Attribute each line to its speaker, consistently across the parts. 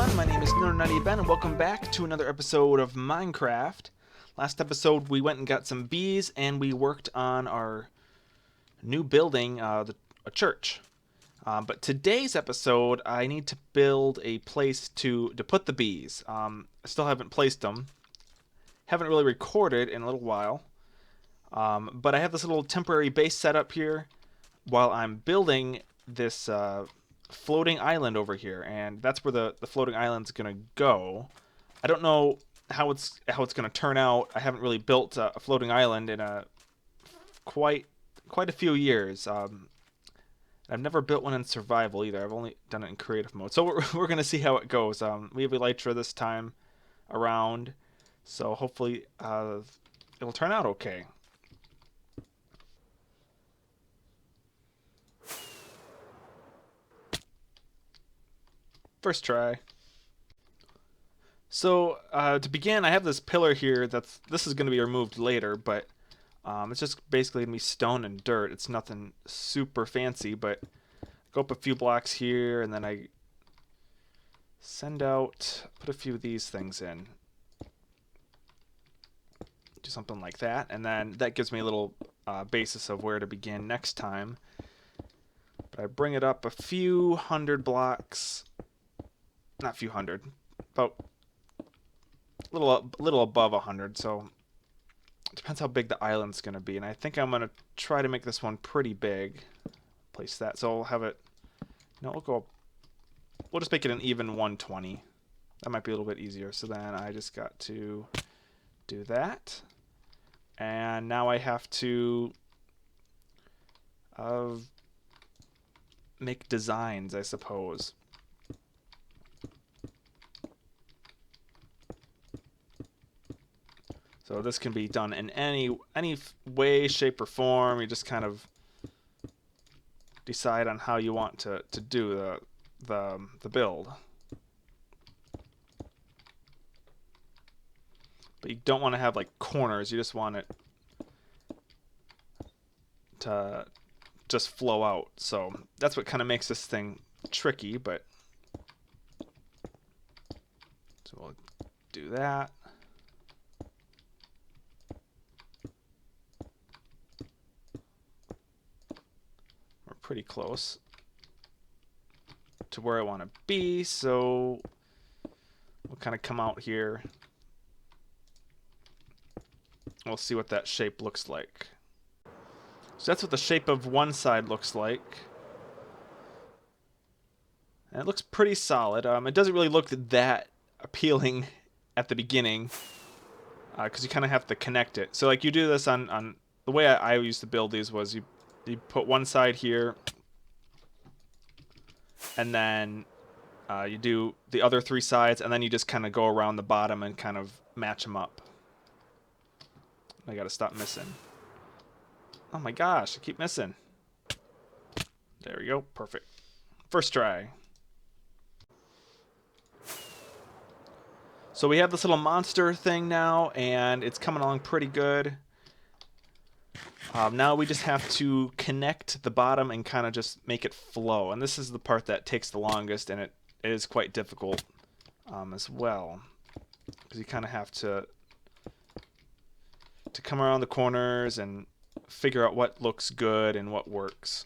Speaker 1: everyone, my name is Nono and welcome back to another episode of Minecraft. Last episode we went and got some bees and we worked on our new building, a church. But today's episode I need to build a place to put the bees. I still haven't placed them. Haven't really recorded in a little while. But I have this little temporary base set up here while I'm building this floating island over here, and that's where the floating island's gonna go. I don't know how it's gonna turn out. I haven't really built a floating island in quite a few years. I've never built one in survival either. I've only done it in creative mode, so we're gonna see how it goes. We have elytra this time around, so hopefully it'll turn out okay. First try. So to begin, I have this pillar here. This is going to be removed later, but it's just basically going to be stone and dirt. It's nothing super fancy, but go up a few blocks here, and then I put a few of these things in. Do something like that, and then that gives me a little basis of where to begin next time. But I bring it up a few hundred blocks. Not a few hundred, about a little above 100, so it depends how big the island's going to be, and I think I'm going to try to make this one pretty big. Place that, so I'll have it, we'll just make it an even 120. That might be a little bit easier. So then I just got to do that, and now I have to make designs, I suppose. So this can be done in any way, shape, or form. You just kind of decide on how you want to do the build. But you don't want to have like corners. You just want it to just flow out. So that's what kind of makes this thing tricky. But so we'll do that. Pretty close to where I want to be, so we'll kind of come out here. We'll see what that shape looks like. So that's what the shape of one side looks like, and it looks pretty solid. It doesn't really look that appealing at the beginning because you kind of have to connect it. So like you do this on the way I used to build these was you put one side here, and then you do the other three sides, and then you just kind of go around the bottom and kind of match them up. I gotta stop missing. Oh my gosh, I keep missing. There we go, perfect. First try. So we have this little monster thing now, and it's coming along pretty good. Now we just have to connect the bottom and kind of just make it flow. And this is the part that takes the longest, and it is quite difficult as well. Because you kind of have to come around the corners and figure out what looks good and what works.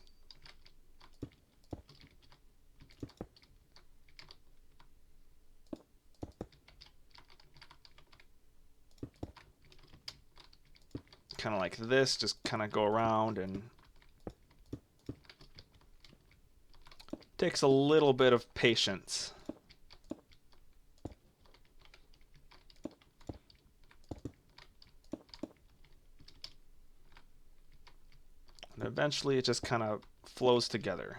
Speaker 1: Kind of like this, just kind of go around, and takes a little bit of patience. And eventually it just kind of flows together.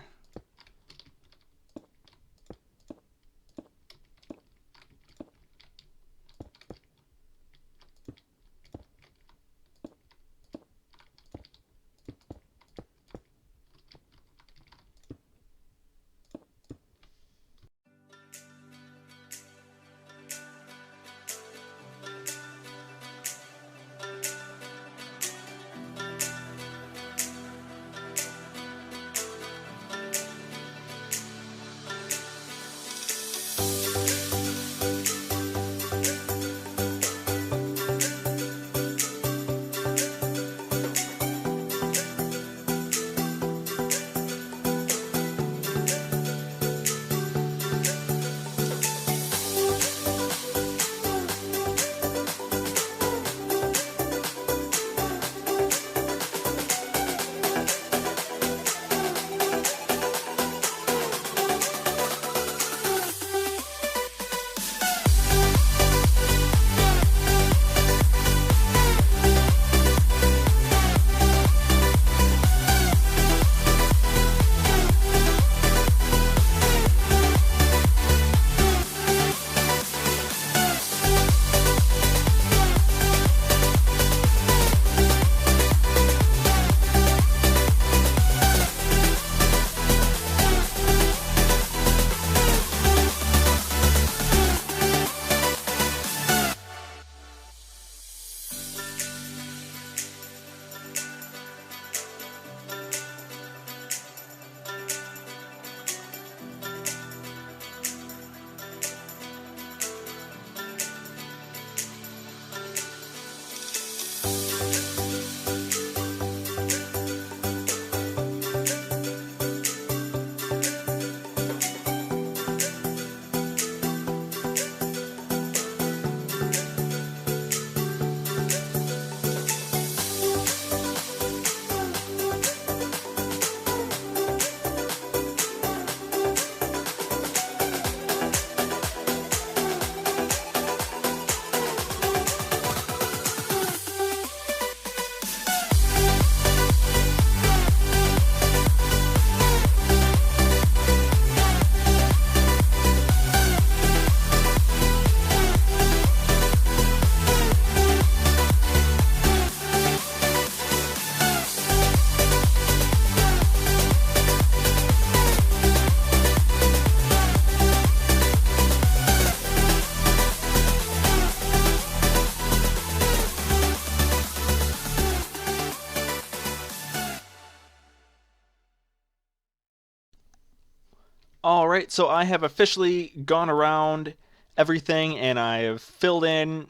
Speaker 1: Alright, so I have officially gone around everything and I have filled in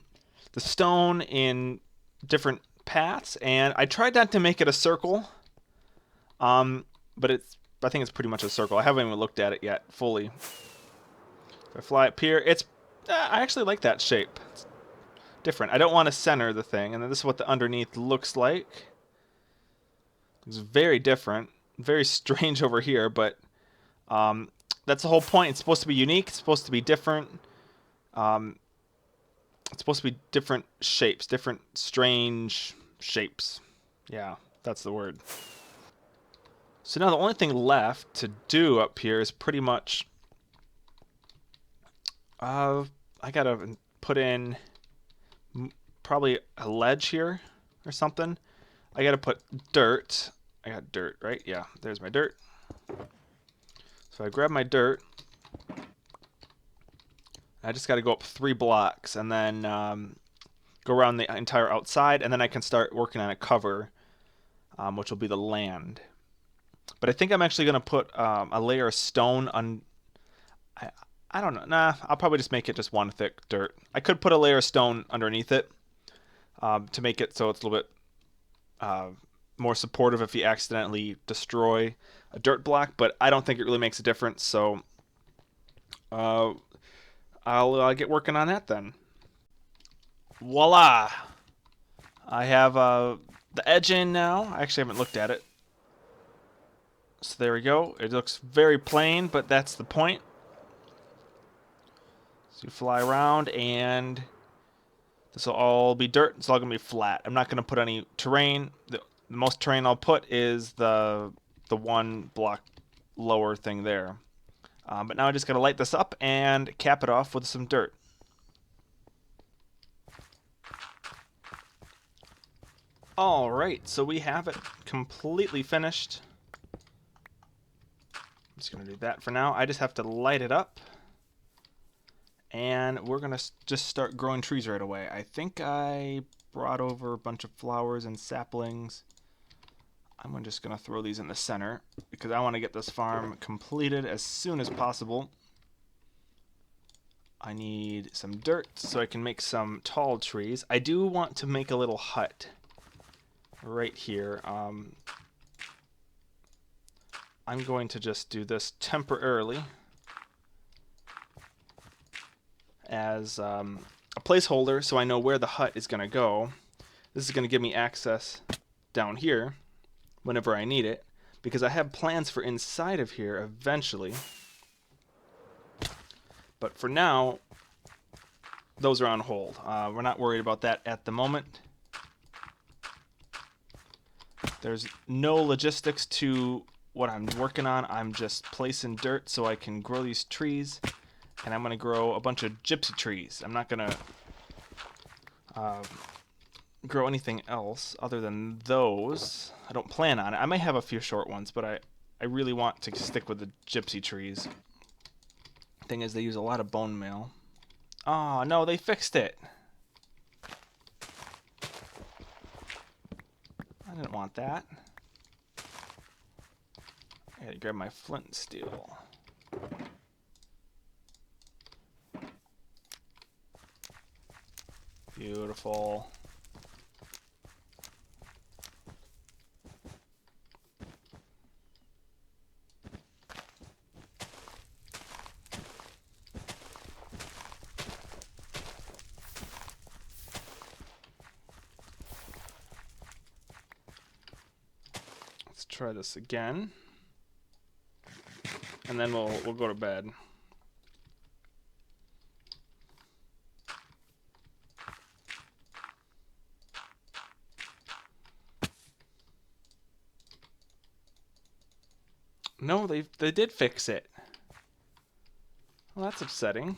Speaker 1: the stone in different paths, and I tried not to make it a circle, but I think it's pretty much a circle. I haven't even looked at it yet fully. If I fly up here, I actually like that shape. It's different. I don't want to center the thing, and then this is what the underneath looks like. It's very different, very strange over here, but that's the whole point. It's supposed to be unique. It's supposed to be different. It's supposed to be different shapes, different strange shapes. Yeah, that's the word. So now the only thing left to do up here is pretty much... I gotta put in probably a ledge here or something. I gotta put dirt. I got dirt, right? Yeah, there's my dirt. So I grab my dirt. I just gotta go up 3 blocks and then go around the entire outside, and then I can start working on a cover, which will be the land. But I think I'm actually gonna put a layer of stone on. I don't know. Nah, I'll probably just make it just one thick dirt. I could put a layer of stone underneath it to make it so it's a little bit more supportive if you accidentally destroy a dirt block, but I don't think it really makes a difference, so I'll get working on that then. Voila! I have the edge in now. I actually haven't looked at it. So there we go. It looks very plain, but that's the point. So you fly around, and this will all be dirt. It's all going to be flat. I'm not going to put any terrain. The most terrain I'll put is the 1 block lower thing there. But now I just got to light this up and cap it off with some dirt. Alright, so we have it completely finished. I'm just going to do that for now. I just have to light it up. And we're going to just start growing trees right away. I think I brought over a bunch of flowers and saplings. I'm just going to throw these in the center because I want to get this farm completed as soon as possible. I need some dirt so I can make some tall trees. I do want to make a little hut right here. I'm going to just do this temporarily as a placeholder so I know where the hut is going to go. This is going to give me access down here whenever I need it, because I have plans for inside of here eventually. But for now, those are on hold. We're not worried about that at the moment. There's no logistics to what I'm working on. I'm just placing dirt so I can grow these trees, and I'm going to grow a bunch of gypsy trees. I'm not going to grow anything else other than those. I don't plan on it. I may have a few short ones, but I really want to stick with the gypsy trees. Thing is, they use a lot of bone meal. Oh, no, they fixed it. I didn't want that. I gotta grab my flint and steel. Beautiful. Let's try this again. And then we'll go to bed. No, they did fix it. Well, that's upsetting.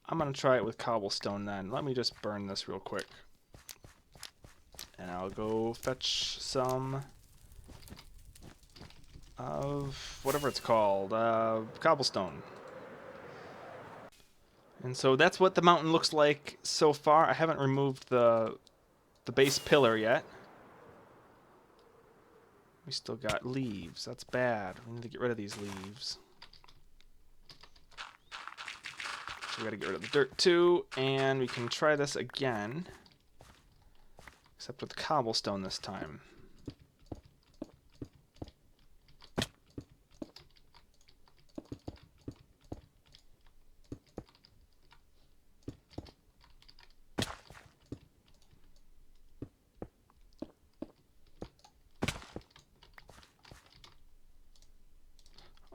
Speaker 1: I'm gonna try it with cobblestone then. Let me just burn this real quick. And I'll go fetch some of whatever it's called, cobblestone. And so that's what the mountain looks like so far. I haven't removed the base pillar yet. We still got leaves. That's bad. We need to get rid of these leaves. So we gotta get rid of the dirt too, and we can try this again. Except with cobblestone this time.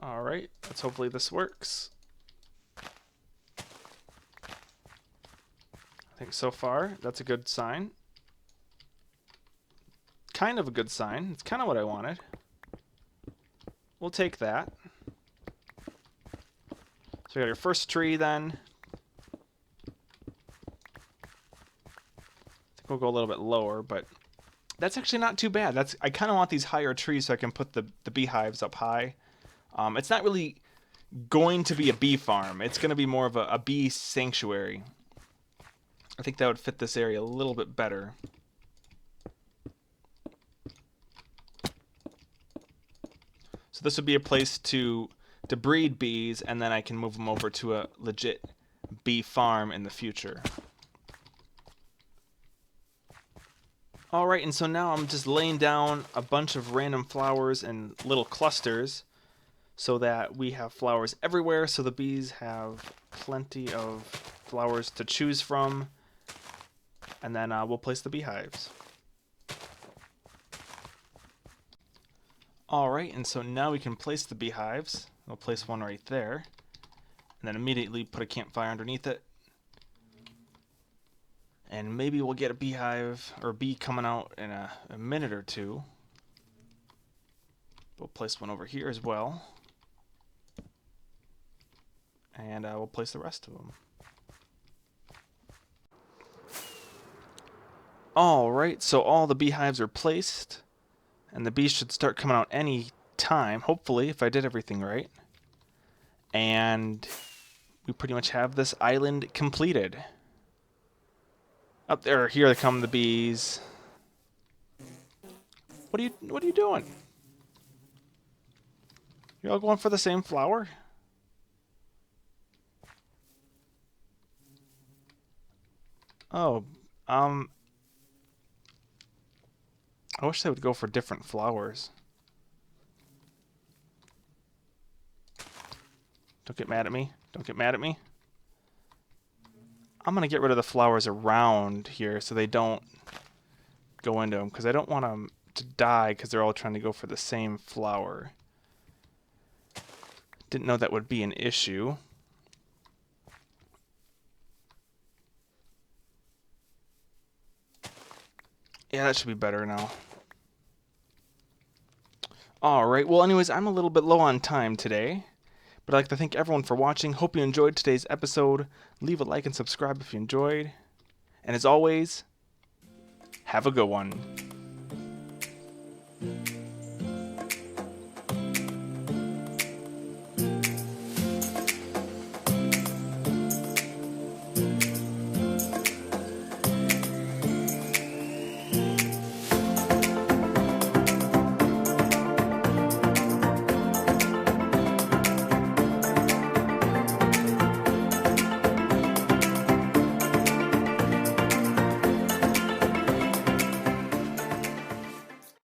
Speaker 1: Alright, let's hopefully this works. I think so far, that's a good sign. Kind of a good sign. It's kind of what I wanted. We'll take that. So we got your first tree then. I think we'll go a little bit lower, but that's actually not too bad. I kind of want these higher trees so I can put the beehives up high. It's not really going to be a bee farm. It's going to be more of a bee sanctuary. I think that would fit this area a little bit better. So this would be a place to breed bees, and then I can move them over to a legit bee farm in the future. Alright, and so now I'm just laying down a bunch of random flowers in little clusters so that we have flowers everywhere, so the bees have plenty of flowers to choose from, and then we'll place the beehives. Alright, and so now we can place the beehives. We'll place one right there, and then immediately put a campfire underneath it. And maybe we'll get a beehive or a bee coming out in a minute or two. We'll place one over here as well. And we'll place the rest of them. Alright, so all the beehives are placed. And the bees should start coming out any time, hopefully, if I did everything right. And we pretty much have this island completed. Up there, here come the bees. What are you doing? You're all going for the same flower? Oh, I wish they would go for different flowers. Don't get mad at me. Don't get mad at me. I'm going to get rid of the flowers around here so they don't go into them, because I don't want them to die because they're all trying to go for the same flower. Didn't know that would be an issue. Yeah, that should be better now. Alright, well anyways, I'm a little bit low on time today. But I'd like to thank everyone for watching. Hope you enjoyed today's episode. Leave a like and subscribe if you enjoyed. And as always, have a good one.